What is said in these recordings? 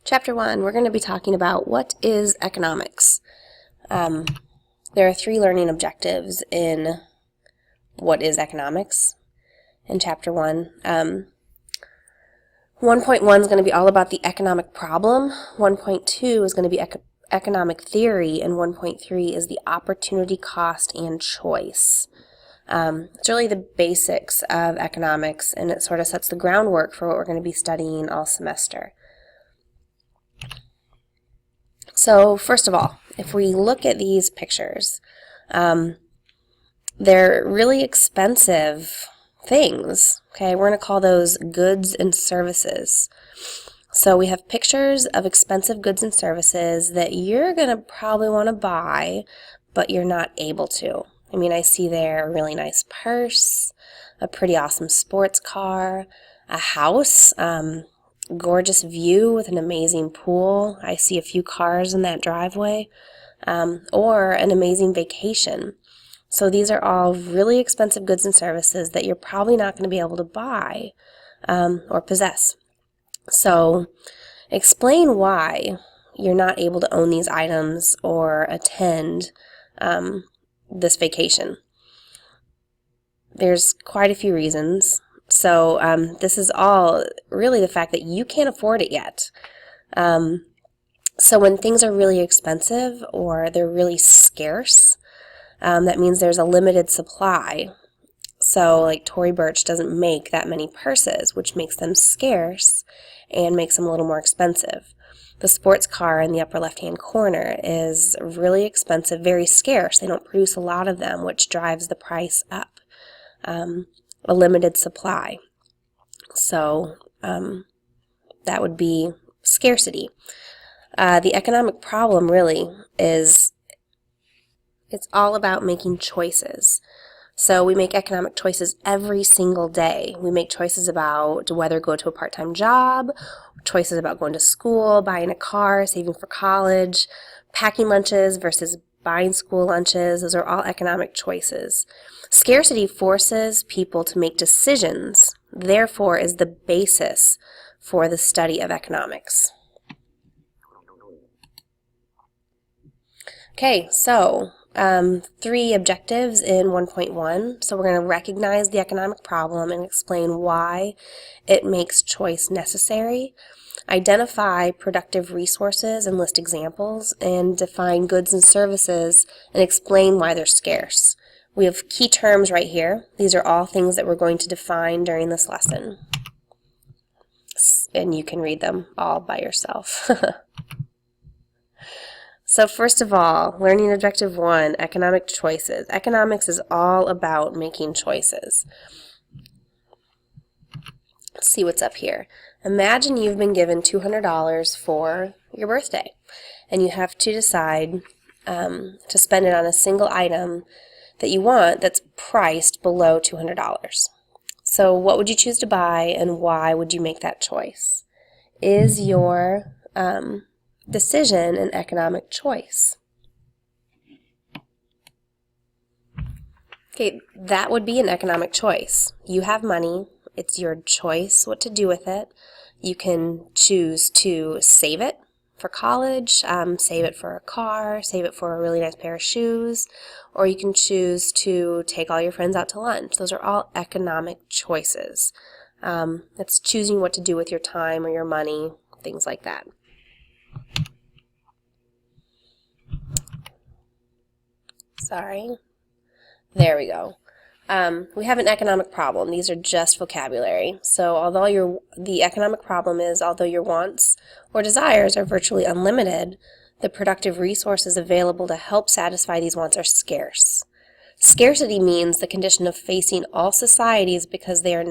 Chapter 1, we're going to be talking about what is economics. There are 3 learning objectives in what is economics in Chapter 1. 1.1 is going to be all about the economic problem, 1.2 is going to be economic theory, and 1.3 is the opportunity cost and choice. It's really the basics of economics, and it sort of sets the groundwork for what we're going to be studying all semester. So first of all, if we look at these pictures, they're really expensive things. Okay, we're going to call those goods and services. So we have pictures of expensive goods and services that you're going to probably want to buy, but you're not able to. I mean, I see there a really nice purse, a pretty awesome sports car, a house, gorgeous view with an amazing pool. I see a few cars in that driveway, or an amazing vacation. So these are all really expensive goods and services that you're probably not going to be able to buy or possess. So explain why you're not able to own these items or attend this vacation. There's quite a few reasons. So this is all really the fact that you can't afford it yet. So when things are really expensive or they're really scarce, that means there's a limited supply. So like Tory Burch doesn't make that many purses, which makes them scarce and makes them a little more expensive. The sports car in the upper left-hand corner is really expensive, very scarce. They don't produce a lot of them, which drives the price up. A limited supply. So that would be scarcity. The economic problem really is it's all about making choices. So we make economic choices every single day. We make choices about whether to go to a part-time job, choices about going to school, buying a car, saving for college, packing lunches versus buying school lunches. Those are all economic choices. Scarcity forces people to make decisions, therefore is the basis for the study of economics. Okay, so 3 objectives in 1.1. So we're going to recognize the economic problem and explain why it makes choice necessary. Identify productive resources and list examples, and define goods and services and explain why they're scarce. We have key terms right here. These are all things that we're going to define during this lesson. And you can read them all by yourself. So first of all, learning objective 1, economic choices. Economics is all about making choices. Let's see what's up here. Imagine you've been given $200 for your birthday, and you have to decide to spend it on a single item that you want that's priced below $200. So what would you choose to buy, and why would you make that choice? Is your decision an economic choice? Okay, that would be an economic choice. You have money. It's your choice what to do with it. You can choose to save it for college, save it for a car, save it for a really nice pair of shoes, or you can choose to take all your friends out to lunch. Those are all economic choices. It's choosing what to do with your time or your money, things like that. Sorry. There we go. We have an economic problem. These are just vocabulary. So although the economic problem is although your wants or desires are virtually unlimited, the productive resources available to help satisfy these wants are scarce. Scarcity means the condition of facing all societies because there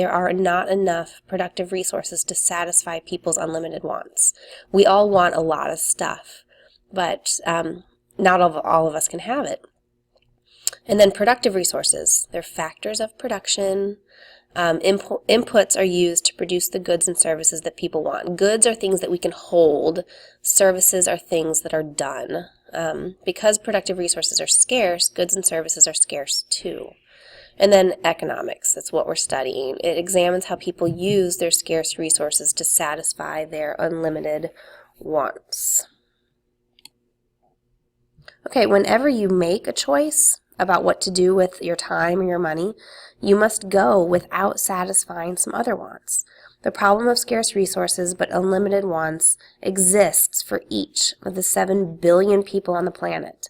are not enough productive resources to satisfy people's unlimited wants. We all want a lot of stuff, but not all of us can have it. And then productive resources. They're factors of production. Inputs are used to produce the goods and services that people want. Goods are things that we can hold. Services are things that are done. Because productive resources are scarce, goods and services are scarce too. And then economics, that's what we're studying. It examines how people use their scarce resources to satisfy their unlimited wants. Okay, whenever you make a choice about what to do with your time or your money, you must go without satisfying some other wants. The problem of scarce resources but unlimited wants exists for each of the 7 billion people on the planet.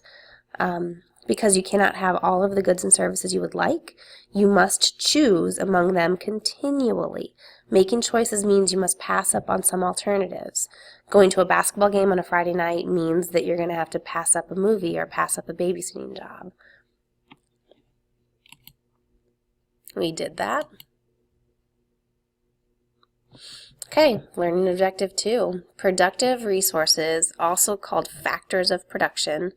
Because you cannot have all of the goods and services you would like, you must choose among them continually. Making choices means you must pass up on some alternatives. Going to a basketball game on a Friday night means that you're going to have to pass up a movie or pass up a babysitting job. We did that. Okay, learning objective 2. Productive resources, also called factors of production,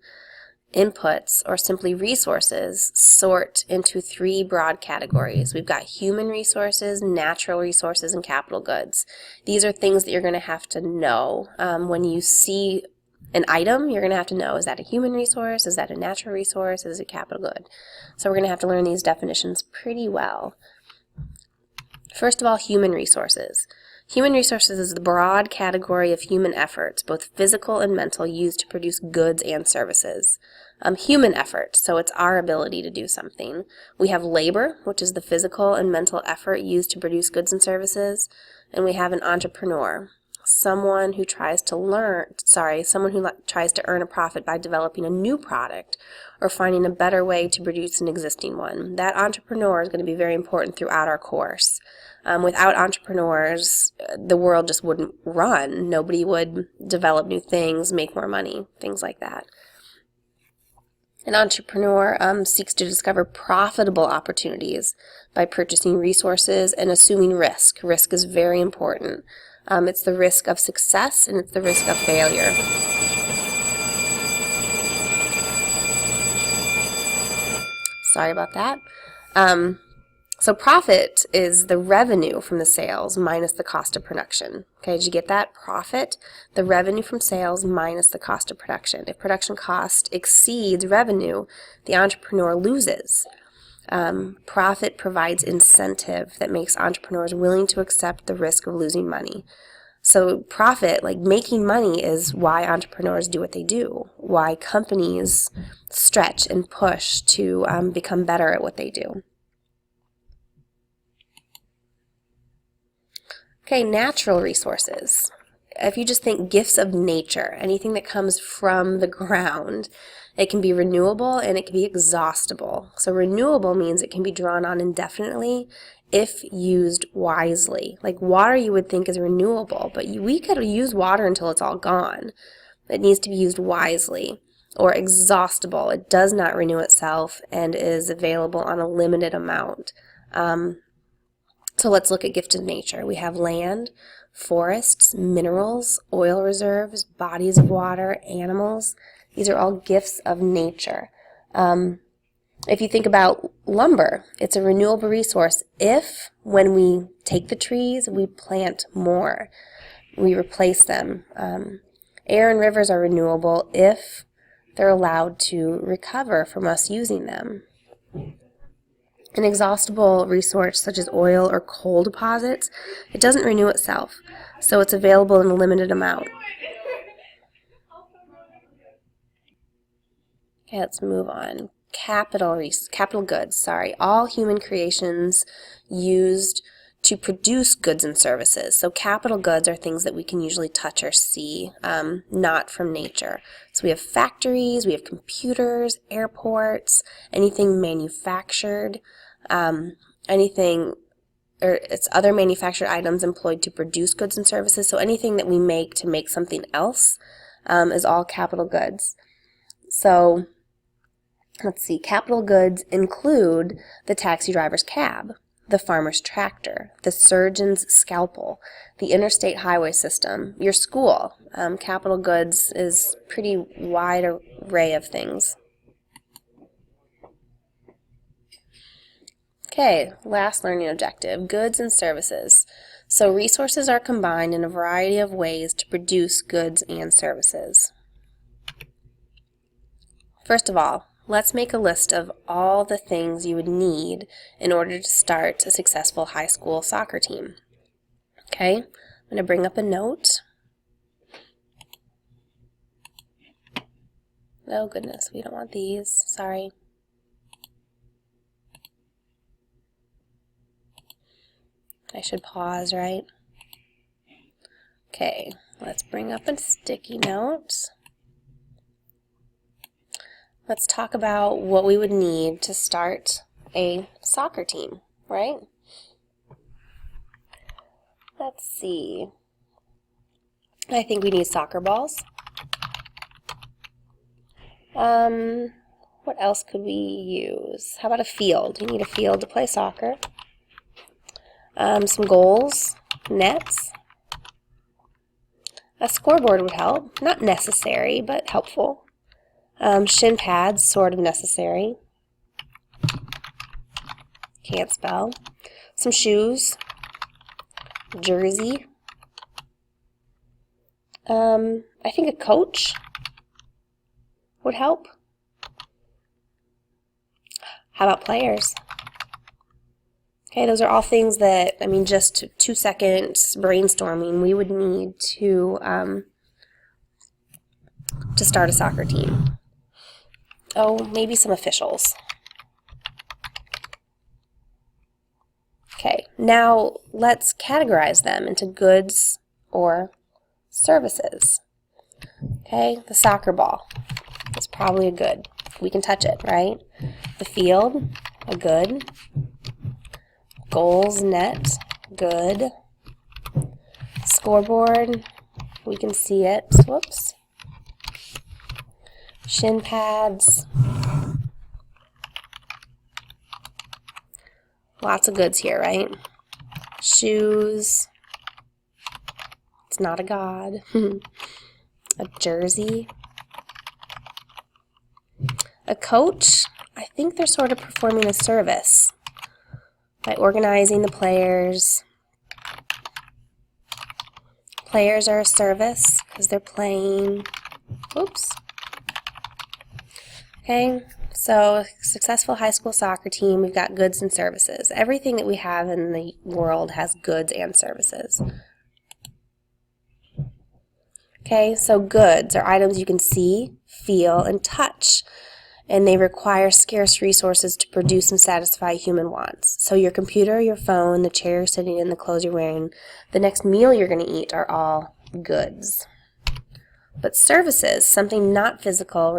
inputs, or simply resources, sort into 3 broad categories. We've got human resources, natural resources, and capital goods. These are things that you're going to have to know. When you see an item, you're going to have to know, is that a human resource? Is that a natural resource? Is it a capital good? So we're going to have to learn these definitions pretty well. First of all, human resources. Human resources is the broad category of human efforts, both physical and mental, used to produce goods and services. Human effort, so it's our ability to do something. We have labor, which is the physical and mental effort used to produce goods and services. And we have an entrepreneur, someone who tries to earn a profit by developing a new product or finding a better way to produce an existing one. That entrepreneur is going to be very important throughout our course. Without entrepreneurs, the world just wouldn't run. Nobody would develop new things, make more money, things like that. An entrepreneur seeks to discover profitable opportunities by purchasing resources and assuming risk. Risk is very important. It's the risk of success and it's the risk of failure. Sorry about that. So profit is the revenue from the sales minus the cost of production. Okay, did you get that? Profit, the revenue from sales minus the cost of production. If production cost exceeds revenue, the entrepreneur loses. Profit provides incentive that makes entrepreneurs willing to accept the risk of losing money. So profit, like making money, is why entrepreneurs do what they do, why companies stretch and push to become better at what they do. Okay, natural resources. If you just think gifts of nature, anything that comes from the ground, it can be renewable and it can be exhaustible. So renewable means it can be drawn on indefinitely if used wisely. Like water you would think is renewable, but we could use water until it's all gone. It needs to be used wisely. Or exhaustible, it does not renew itself and is available on a limited amount. So let's look at gifts of nature. We have land, forests, minerals, oil reserves, bodies of water, animals. These are all gifts of nature. If you think about lumber, it's a renewable resource if, when we take the trees, we plant more. We replace them. Air and rivers are renewable if they're allowed to recover from us using them. An exhaustible resource such as oil or coal deposits, it doesn't renew itself, so it's available in a limited amount. Okay, let's move on. Capital goods, all human creations used to produce goods and services. So capital goods are things that we can usually touch or see, not from nature. So we have factories, we have computers, airports, anything manufactured, it's other manufactured items employed to produce goods and services. So anything that we make to make something else is all capital goods. So let's see, capital goods include the taxi driver's cab, the farmer's tractor, the surgeon's scalpel, the interstate highway system, your school. Capital goods is pretty wide array of things. Okay, last learning objective, goods and services. So resources are combined in a variety of ways to produce goods and services. First of all, let's make a list of all the things you would need in order to start a successful high school soccer team. Okay, I'm going to bring up a note. Oh goodness, we don't want these, sorry. I should pause, right? Okay, let's bring up a sticky note. Let's talk about what we would need to start a soccer team, right? Let's see. I think we need soccer balls. What else could we use? How about a field? We need a field to play soccer. Some goals, nets. A scoreboard would help. Not necessary, but helpful. Shin pads, sort of necessary. Can't spell. Some shoes. Jersey. I think a coach would help. How about players? Okay, those are all things that, I mean, just 2 seconds brainstorming, we would need to start a soccer team. Oh, maybe some officials. Okay, now let's categorize them into goods or services. Okay, the soccer ball is probably a good. We can touch it, right? The field, a good. Goals, net, good. Scoreboard, we can see it. Whoops. Shin pads. Lots of goods here, right? Shoes. It's not a god. A jersey. A coach, I think they're sort of performing a service by organizing the players. Players are a service because they're playing. Oops. Okay, so successful high school soccer team, we've got goods and services. Everything that we have in the world has goods and services. Okay, so goods are items you can see, feel, and touch, and they require scarce resources to produce and satisfy human wants. So your computer, your phone, the chair you're sitting in, the clothes you're wearing, the next meal you're going to eat are all goods. But services, something not physical,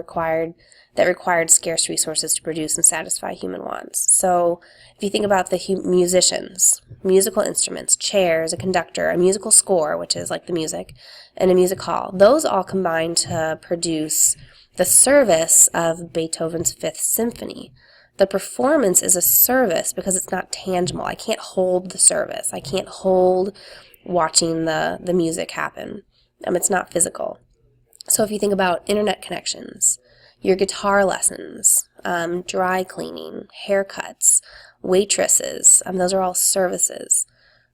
that required scarce resources to produce and satisfy human wants. So if you think about the musicians, musical instruments, chairs, a conductor, a musical score, which is like the music, and a music hall, those all combine to produce the service of Beethoven's Fifth Symphony. The performance is a service because it's not tangible. I can't hold the service. I can't hold watching the music happen. It's not physical. So if you think about internet connections, your guitar lessons, dry cleaning, haircuts, waitresses, those are all services.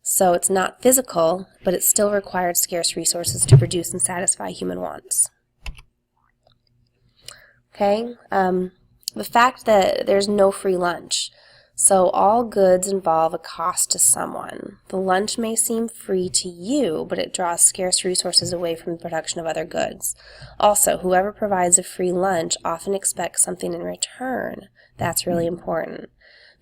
So it's not physical, but it still required scarce resources to produce and satisfy human wants. Okay, the fact that there's no free lunch. So all goods involve a cost to someone. The lunch may seem free to you, but it draws scarce resources away from the production of other goods. Also, whoever provides a free lunch often expects something in return. That's really important.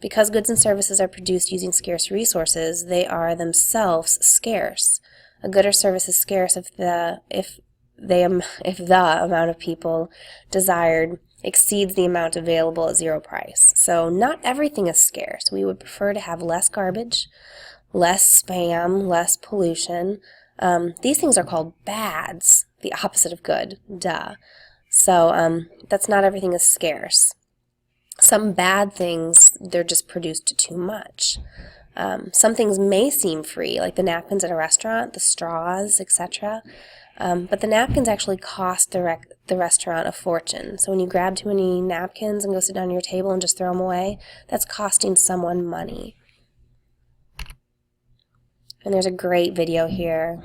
Because goods and services are produced using scarce resources, they are themselves scarce. A good or service is scarce if the amount of people desired exceeds the amount available at zero price. So not everything is scarce. We would prefer to have less garbage, less spam, less pollution. These things are called bads, the opposite of good, duh. So that's not everything is scarce. Some bad things, they're just produced too much. Some things may seem free, like the napkins at a restaurant, the straws, etc., but the napkins actually cost the restaurant a fortune. So when you grab too many napkins and go sit down at your table and just throw them away, that's costing someone money. And there's a great video here.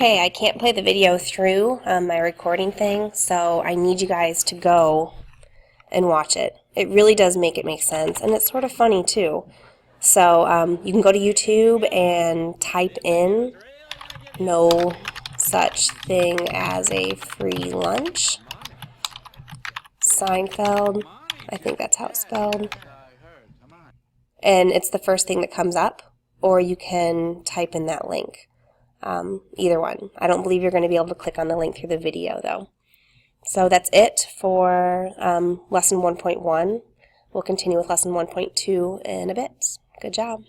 Okay, I can't play the video through my recording thing, so I need you guys to go and watch it. It really does make it make sense, and it's sort of funny too. So you can go to YouTube and type in "no such thing as a free lunch." Seinfeld, I think that's how it's spelled. And it's the first thing that comes up, or you can type in that link. Either one. I don't believe you're going to be able to click on the link through the video, though. So that's it for lesson 1.1. We'll continue with lesson 1.2 in a bit. Good job.